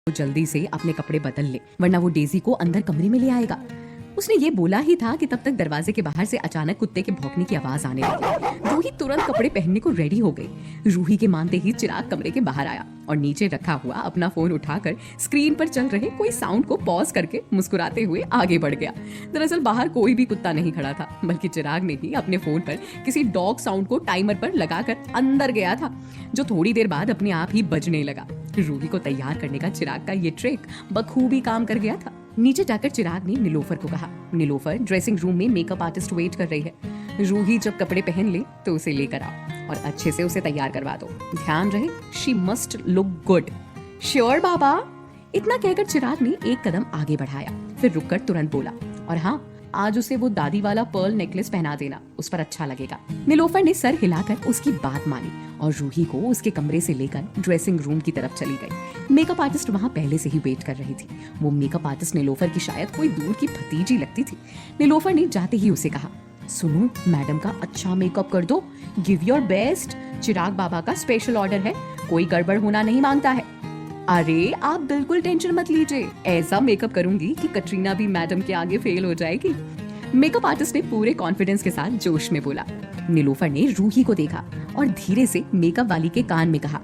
वो जल्दी से अपने कपड़े बदल ले, वरना वो डेजी को अंदर कमरे में ले आएगा। उसने ये बोला ही था कि तब तक दरवाजे के बाहर से अचानक कुत्ते के भौंकने की आवाज आने लगी। रूही तुरंत कपड़े पहनने को रेडी हो गई। रूही के मानते ही चिराग कमरे के बाहर आया और नीचे रखा हुआ अपना फोन उठाकर स्क्रीन पर चल रहे कोई साउंड को पॉज करके मुस्कुराते हुए आगे बढ़ गया। दरअसल बाहर कोई भी कुत्ता नहीं खड़ा था, बल्कि चिराग ने ही अपने फोन पर किसी डॉग साउंड को टाइमर पर लगाकर अंदर गया था, जो थोड़ी देर बाद अपने आप ही बजने लगा। रूही को तैयार करने का चिराग का ये ट्रिक बखूबी काम कर गया था। नीचे जाकर चिराग ने नीलोफर को कहा, नीलोफर ड्रेसिंग रूम में मेकअप आर्टिस्ट वेट कर रही है। रूही जब कपड़े पहन ले तो उसे लेकर आओ और अच्छे से उसे तैयार करवा दो। ध्यान रहे, she must look good. Sure बाबा। इतना कहकर चिराग ने एक कदम आगे बढ़ाया, फिर रुककर तुरंत बोला, और हाँ, आज उसे वो दादी वाला पर्ल नेकलेस पहना देना, उस पर अच्छा लगेगा। नीलोफर ने सर हिलाकर उसकी बात मानी और रूही को उसके कमरे से लेकर ड्रेसिंग रूम की तरफ चली गई। मेकअप आर्टिस्ट वहाँ पहले से ही वेट कर रही थी। वो मेकअप आर्टिस्ट नीलोफर की शायद कोई दूर की भतीजी लगती थी। नीलोफर ने जाते ही उसे कहा, सुनो, मैडम का अच्छा मेकअप कर दो, गिव योर बेस्ट। चिराग बाबा का स्पेशल ऑर्डर है, कोई गड़बड़ होना नहीं मांगता है। अरे आप बिल्कुल टेंशन मत लीजिए, ऐसा मेकअप करूंगी कि कटरीना भी मैडम के आगे फेल हो जाएगी। मेकअप आर्टिस्ट ने पूरे कॉन्फिडेंस के साथ जोश में बोला। नीलोफर ने रूही को देखा और धीरे से मेकअप वाली के कान में कहा,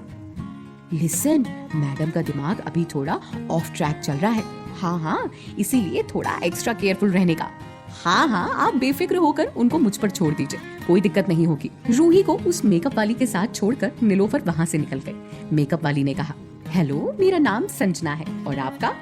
लिसन, मैडम का दिमाग अभी थोड़ा ऑफ ट्रैक चल रहा है। हाँ, इसीलिए थोड़ा एक्स्ट्रा केयरफुल रहने का। हाँ, आप बेफिक्र होकर उनको मुझ पर छोड़ दीजिए, कोई दिक्कत नहीं होगी। रूही को उस मेकअप वाली के साथ छोड़कर नीलोफर वहाँ से निकल गई। मेकअप वाली ने कहा, हेलो, मेरा नाम संजना है, और आपका?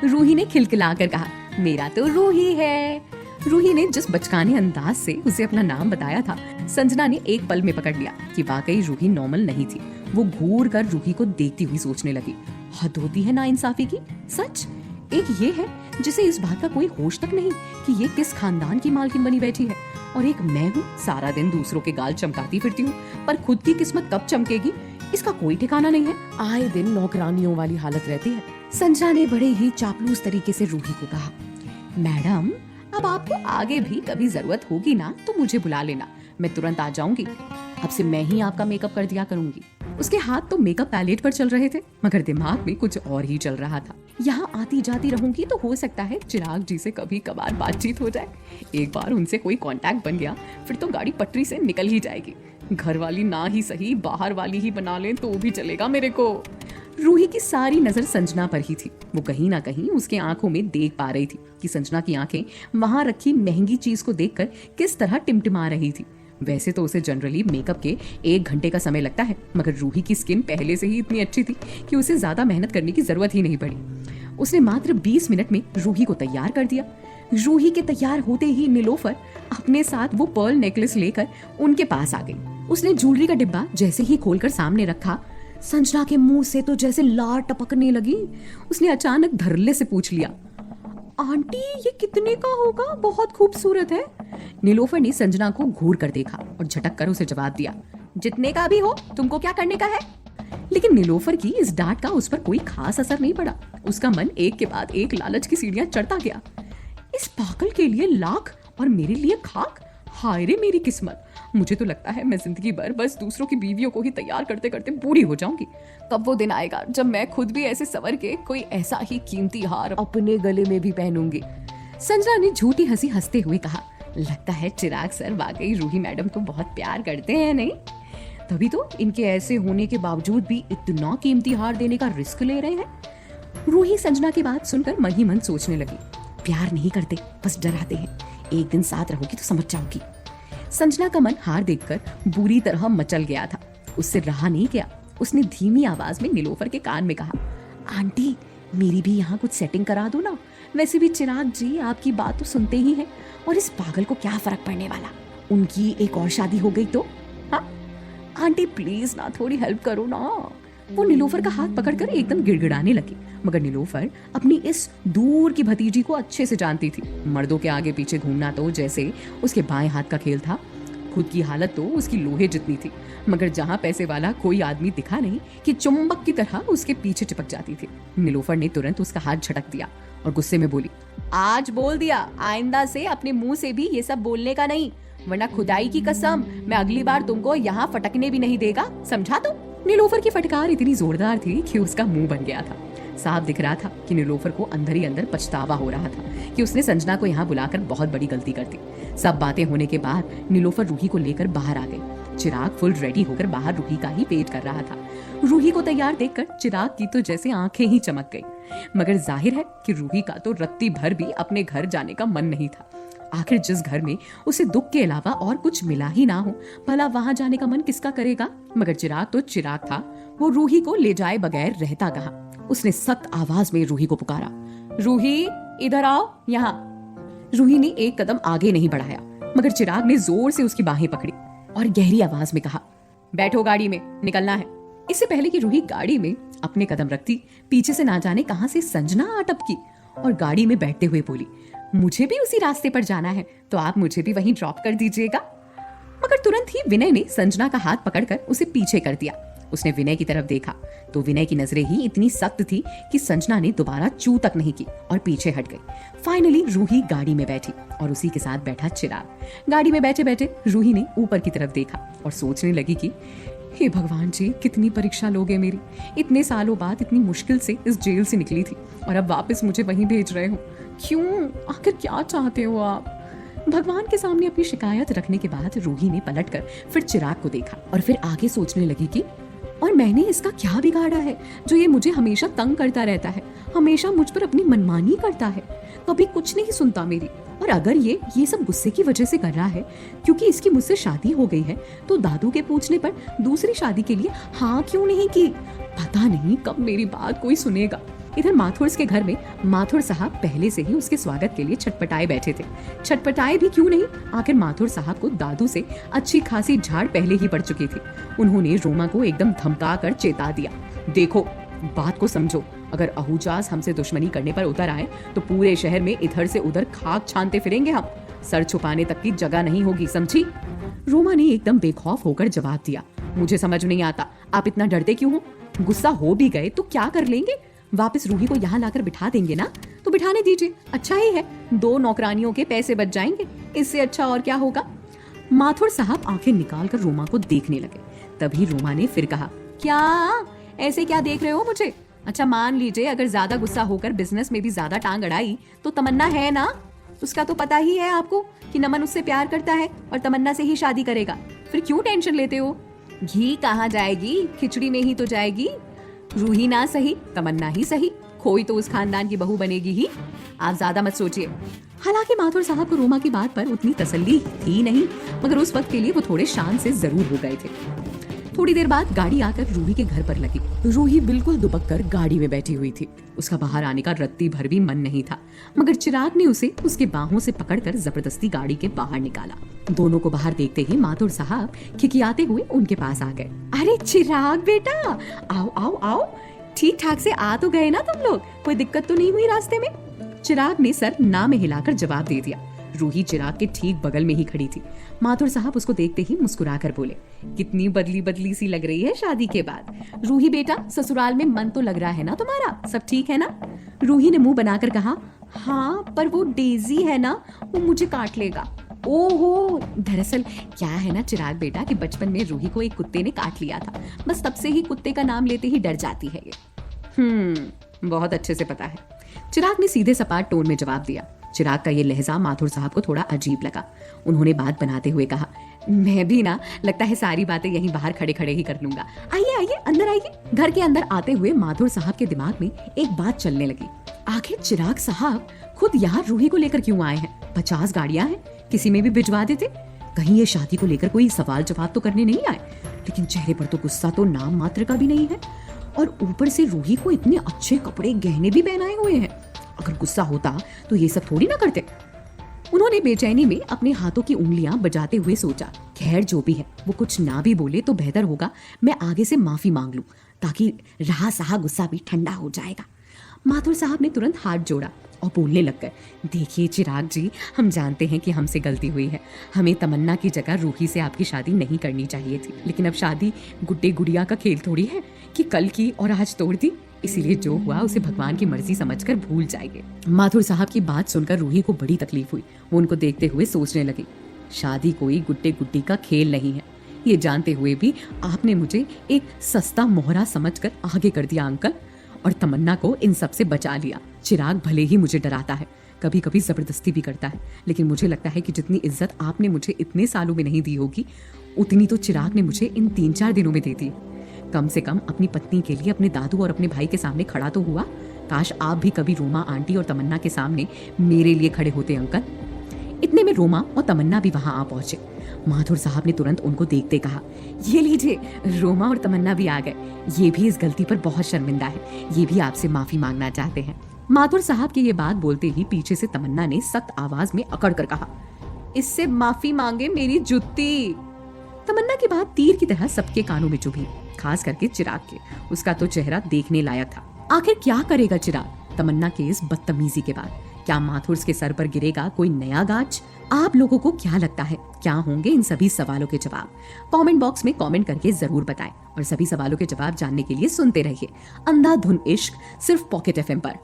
रूही ने खिलखिलाकर कहा, मेरा तो रूही है। रूही ने जिस बचकाने अंदाज से उसे अपना नाम बताया था, संजना ने एक पल में पकड़ लिया कि वाकई रूही नॉर्मल नहीं थी। वो घूर कर रूही को देखती हुई सोचने लगी, हद होती है नाइंसाफी की। सच एक ये है जिसे इस बात का कोई होश तक नहीं कि ये किस खानदान की मालकिन बनी बैठी है, और एक मैं हूँ, सारा दिन दूसरों के गाल चमकाती फिरती हूँ, पर खुद की किस्मत कब चमकेगी इसका कोई ठिकाना नहीं है। आए दिन नौकरानियों वाली हालत रहती है। संजना ने बड़े ही चापलूस तरीके से रूही को कहा, मैडम, अब आपको आगे भी कभी जरूरत होगी ना तो मुझे बुला लेना, मैं तुरंत आ जाऊंगी। अब से मैं ही आपका मेकअप कर दिया करूंगी। उसके हाथ तो मेकअप पैलेट पर चल रहे थे, मगर दिमाग में कुछ और ही चल रहा था। यहाँ आती जाती रहूंगी तो हो सकता है चिराग जी से कभी कभार बातचीत हो जाए। एक बार उनसे कोई कांटेक्ट बन गया फिर तो गाड़ी पटरी से निकल ही जाएगी। घर वाली ना ही सही, बाहर वाली ही बना लें तो भी चलेगा मेरे को। रूही की सारी नजर संजना पर ही थी। वो कहीं ना कहीं उसके आंखों में देख पा रही थी कि संजना की आंखें वहां रखी महंगी चीज को देखकर किस तरह टिमटिमा रही थी। वैसे तो उसे जनरली मेकअप के 1 घंटे का समय लगता है, मगर रूही की स्किन पहले से ही इतनी अच्छी थी कि उसे ज्यादा मेहनत करने की जरूरत ही नहीं पड़ी। उसने मात्र 20 मिनट में रूही को तैयार कर दिया। रूही के तैयार होते ही नीलोफर अपने साथ वो पर्ल नेकलेस लेकर उनके पास आ गई। उसने ज्वेलरी का डिब्बा जैसे ही खोलकर सामने रखा, संजना के मुंह से तो जैसे लार टपकने लगी। उसने अचानक धरल्ले से पूछ लिया, आंटी ये कितने का होगा? बहुत खूबसूरत है। नीलोफर ने संजना को घूर कर देखा और झटक कर उसे जवाब दिया, जितने का भी हो, तुमको क्या करने का है? लेकिन नीलोफर की इस डांट का उस पर कोई खास असर नहीं पड़ा। उसका मन एक के बाद एक लालच की सीढ़ियां चढ़ता गया। इस पागल के लिए लाख और मेरे लिए खाक, हाय रे मेरी किस्मत। मुझे तो लगता है मैं जिंदगी भर बस दूसरों की बीवियों को ही तैयार करते करते बूढ़ी हो जाऊंगी। कब वो दिन आएगा जब मैं खुद भी ऐसे संवर के कोई ऐसा ही कीमती हार अपने गले में भी पहनूंगी। संजना ने झूठी हंसी हंसते हुए कहा, लगता है चिराग सर वाकई रूही मैडम को बहुत प्यार करते हैं, नहीं? तभी तो इनके ऐसे होने के बावजूद भी इतना कीमती हार देने का रिस्क ले रहे हैं। रूही संजना की बात सुनकर मन ही मन सोचने लगी, प्यार नहीं करते, बस डराते हैं। एक दिन साथ रहोगी तो समझ जाओगी। संजना का मन हार देखकर बुरी तरह मचल गया था। उससे रहा नहीं गया। उसने धीमी आवाज में नीलोफर के कान में कहा, आंटी मेरी भी यहाँ कुछ सेटिंग करा दो ना। वैसे भी चिराग जी आपकी बात तो सुनते ही हैं, और इस पागल को क्या फर्क पड़ने वाला, उनकी एक और शादी हो गई तो। हाँ आंटी प्लीज ना, थोड़ी हेल्प करो ना। वो नीलोफर का हाथ पकड़कर एकदम गिड़गिड़ाने लगी, मगर नीलोफर अपनी इस दूर की भतीजी को अच्छे से जानती थी। मर्दों के आगे पीछे घूमना तो जैसे उसके बाएं हाथ का खेल था। खुद की हालत तो उसकी लोहे जितनी थी, मगर जहां पैसे वाला कोई आदमी दिखा नहीं कि चुंबक की तरह उसके पीछे चिपक जाती थी। नीलोफर ने तुरंत उसका हाथ झटक दिया और गुस्से में बोली, आज बोल दिया, आइंदा से अपने मुंह से भी ये सब बोलने का नहीं, वरना खुदाई की कसम मैं अगली बार तुमको यहाँ फटकने भी नहीं देगा, समझा तुम? नीलोफर की फटकार इतनी जोरदार थी कि उसका मुंह बन गया था। साफ दिख रहा था कि नीलोफर को अंदर ही अंदर पछतावा हो रहा था कि उसने संजना को यहाँ बुलाकर बहुत बड़ी गलती कर दी। सब बातें होने के बाद नीलोफर रूही को लेकर बाहर आ गई। चिराग फुल रेडी होकर बाहर रूही का ही वेट कर रहा था। रूही को तैयार देखकर चिराग की तो जैसे आंखें ही चमक गई, मगर जाहिर है कि रूही का तो रत्ती भर भी अपने घर जाने का मन नहीं था। आखिर जिस घर में उसे दुख के अलावा और कुछ मिला ही ना हो, भला वहां जाने का मन किसका करेगा। मगर चिराग तो चिराग था, वो रूही को ले जाए बगैर रहता कहाँ। उसने सख्त आवाज में रूही को पुकारा, रूही इधर आओ यहाँ। रूही ने एक कदम आगे नहीं बढ़ाया, मगर चिराग ने जोर से उसकी बाहें पकड़ी और गहरी आवाज में कहा, बैठो गाड़ी में, निकलना है। इससे पहले कि रूही गाड़ी में अपने कदम रखती, पीछे से ना जाने कहां से संजना आ टपकी और गाड़ी में बैठते हुए बोली, मुझे भी उसी रास्ते पर जाना है, तो आप मुझे भी वहीं ड्रॉप कर दीजिएगा। मगर तुरंत ही विनय ने संजना का हाथ पकड़कर उसे पीछे कर दिया। उसने विनय की तरफ देखा तो विनय की नजरें ही इतनी सख्त थी कि संजना ने दोबारा चू तक नहीं की और पीछे हट गई। फाइनली रूही गाड़ी में बैठी और उसी के साथ बैठा चिराग। गाड़ी में बैठे बैठे रूही ने ऊपर की तरफ देखा और सोचने लगी कि हे भगवान जी, कितनी परीक्षा लोगे मेरी। इतने सालों बाद इतनी मुश्किल से इस जेल से निकली थी और अब वापस मुझे वहीं भेज रहे हो। क्यों? आखिर क्या चाहते हो आप? भगवान के सामने अपनी शिकायत रखने के बाद रूही ने पलटकर फिर चिराग को देखा और फिर आगे सोचने लगी कि और मैंने इसका क्या बिगाड़ा है जो ये मुझे हमेशा तंग करता रहता है, हमेशा मुझ पर अपनी मनमानी करता है, कभी कुछ नहीं सुनता मेरी। और अगर ये सब गुस्से की वजह से कर रहा है क्योंकि इसकी मुझसे शादी हो गई है, तो दादू के पूछने पर दूसरी शादी के लिए हाँ क्यों नहीं की? पता नहीं कब मेरी बात कोई सुनेगा। इधर माथुर्स के घर में माथुर साहब पहले से ही उसके स्वागत के लिए छटपटाए बैठे थे। छटपटाए भी क्यों नहीं, आखिर माथुर साहब को दादू से अच्छी खासी झाड़ पहले ही पड़ चुकी थी। उन्होंने रोमा को एकदम धमका कर चेता दिया, देखो बात को समझो, अगर अहूजास हमसे दुश्मनी करने पर उतर आए तो पूरे शहर में इधर से उधर खाक छानते फिरेंगे हम, सर छुपाने तक की जगह नहीं होगी, समझी? रोमा ने एकदम बेखौफ होकर जवाब दिया, मुझे समझ नहीं आता आप इतना डरते क्यों हो? गुस्सा हो भी गए तो क्या कर लेंगे? वापस रूही को यहाँ लाकर बिठा देंगे ना, तो बिठाने दीजिए, अच्छा ही है, 2 नौकरानियों के पैसे बच जाएंगे, इससे अच्छा और क्या होगा। माथुर साहब आंखें निकालकर रोमा को देखने लगे। तभी रोमा ने फिर कहा, क्या ऐसे क्या देख रहे हो मुझे? अच्छा मान लीजिए अगर ज्यादा गुस्सा होकर बिजनेस में भी ज्यादा टांग अड़ाई तो तमन्ना है ना, उसका तो पता ही है आपको कि नमन उससे प्यार करता है और तमन्ना से ही शादी करेगा, फिर क्यों टेंशन लेते हो? घी कहाँ जाएगी, खिचड़ी में ही तो जाएगी। रूही ना सही, तमन्ना ही सही, खोई तो उस खानदान की बहू बनेगी ही, आप ज्यादा मत सोचिए। हालांकि माथुर साहब को रोमा की बात पर उतनी तसल्ली थी नहीं, मगर उस वक्त के लिए वो थोड़े शान से जरूर हो गए थे। थोड़ी देर बाद गाड़ी आकर रूही के घर पर लगी। रूही बिल्कुल दुबक कर गाड़ी में बैठी हुई थी। उसका बाहर आने का रत्ती भर भी मन नहीं था, मगर चिराग ने उसे उसके बाहों से पकड़कर जबरदस्ती गाड़ी के बाहर निकाला। दोनों को बाहर देखते ही माथुर साहब खिखियाते हुए उनके पास आ गए। अरे चिराग बेटा, आओ आओ आओ, ठीक ठाक से आ तो गए ना तुम लोग? कोई दिक्कत तो नहीं हुई रास्ते में? चिराग ने सर ना में हिलाकर जवाब दे दिया। रूही चिराग के ठीक बगल में ही खड़ी थी। माथुर साहब उसको देखते ही मुस्कुराकर बोले, कितनी बदली बदली सी लग रही है शादी के बाद। रूही बेटा, ससुराल में मन तो लग रहा है ना तुम्हारा, सब ठीक है ना? रूही ने मुंह बनाकर कहा, हाँ पर वो डेजी है ना, वो मुझे काट लेगा। ओहो, दरअसल क्या है ना चिराग बेटा कि बचपन में रूही को एक कुत्ते ने काट लिया था, बस तब से ही कुत्ते का नाम लेते ही डर जाती है ये। बहुत अच्छे से पता है, चिराग ने सीधे सपाट टोन में जवाब दिया। चिराग का ये लहजा माथुर साहब को थोड़ा अजीब लगा। उन्होंने बात बनाते हुए कहा, मैं भी ना, लगता है सारी बातें यहीं बाहर खड़े खड़े ही कर लूंगा। आइए आइए अंदर आइए। घर के अंदर आते हुए माथुर साहब के दिमाग में एक बात चलने लगी, आखिर चिराग साहब खुद यहाँ रूही को लेकर क्यों आए हैं? 50 गाड़ियां हैं, किसी में भी भिजवा देते। कहीं ये शादी को लेकर कोई सवाल जवाब तो करने नहीं आए, लेकिन चेहरे पर तो गुस्सा तो नाम मात्र का भी नहीं है। और ऊपर से रूही को इतने अच्छे कपड़े गहने भी पहनाए हुए हैं। अगर गुस्सा होता तो ये सब थोड़ी ना करते। उन्होंने बेचैनी में अपने हाथों की उंगलियां बजाते हुए सोचा, खैर जो भी है, वो कुछ ना भी बोले तो बेहतर होगा मैं आगे से माफी मांग लूं, ताकि रहा सहा गुस्सा भी ठंडा हो जाएगा। माथुर साहब ने तुरंत हाथ जोड़ा और बोलने लग गए, देखिए चिराग जी, हम जानते हैं कि हमसे गलती हुई है, हमें तमन्ना की जगह रूही से आपकी शादी नहीं करनी चाहिए थी, लेकिन अब शादी गुड्डे गुड़िया का खेल थोड़ी है कि कल की और आज तोड़ दी, इसीलिए जो हुआ उसे भगवान की मर्जी समझकर भूल जाएंगे। माथुर साहब की बात सुनकर रूही को बड़ी तकलीफ हुई। वो उनको देखते हुए सोचने लगी, शादी कोई गुड्डे गुड्डी का खेल नहीं है, ये जानते हुए भी आपने मुझे एक सस्ता मोहरा समझकर आगे कर दिया अंकल। और तमन्ना को इन सब से बचा लिया। चिराग भले ही मुझे डराता है, कभी कभी जबरदस्ती भी करता है, लेकिन मुझे लगता है कि जितनी इज्जत आपने मुझे इतने सालों में नहीं दी होगी, उतनी तो चिराग ने मुझे इन 3-4 दिनों में दे दी। कम से कम अपनी पत्नी के लिए अपने दादू और अपने भाई के सामने खड़ा तो हुआ। काश आप भी कभी रोमा आंटी और तमन्ना के सामने मेरे लिए खड़े होते अंकल। इतने में रोमा और तमन्ना भी वहां आ पहुंचे। माथुर साहब ने तुरंत उनको देखते कहा, ये लीजिए, रोमा और तमन्ना भी आ गए। ये भी इस गलती पर बहुत शर्मिंदा है, ये भी आपसे माफी मांगना चाहते हैं। माथुर साहब की ये बात बोलते ही पीछे से तमन्ना ने सख्त आवाज में अकड़ कर कहा, इससे माफी मांगे मेरी जुत्ती। तमन्ना की बात तीर की तरह सबके कानों में चुभी, खास करके चिराग के। उसका तो चेहरा देखने लायक था। आखिर क्या करेगा चिराग तमन्ना के इस बदतमीजी के बाद? क्या माथुर के सर पर गिरेगा कोई नया गाज? आप लोगों को क्या लगता है, क्या होंगे इन सभी सवालों के जवाब? कमेंट बॉक्स में कमेंट करके जरूर बताएं और सभी सवालों के जवाब जानने के लिए सुनते रहिए अंधाधुन इश्क, सिर्फ पॉकेट FM पर।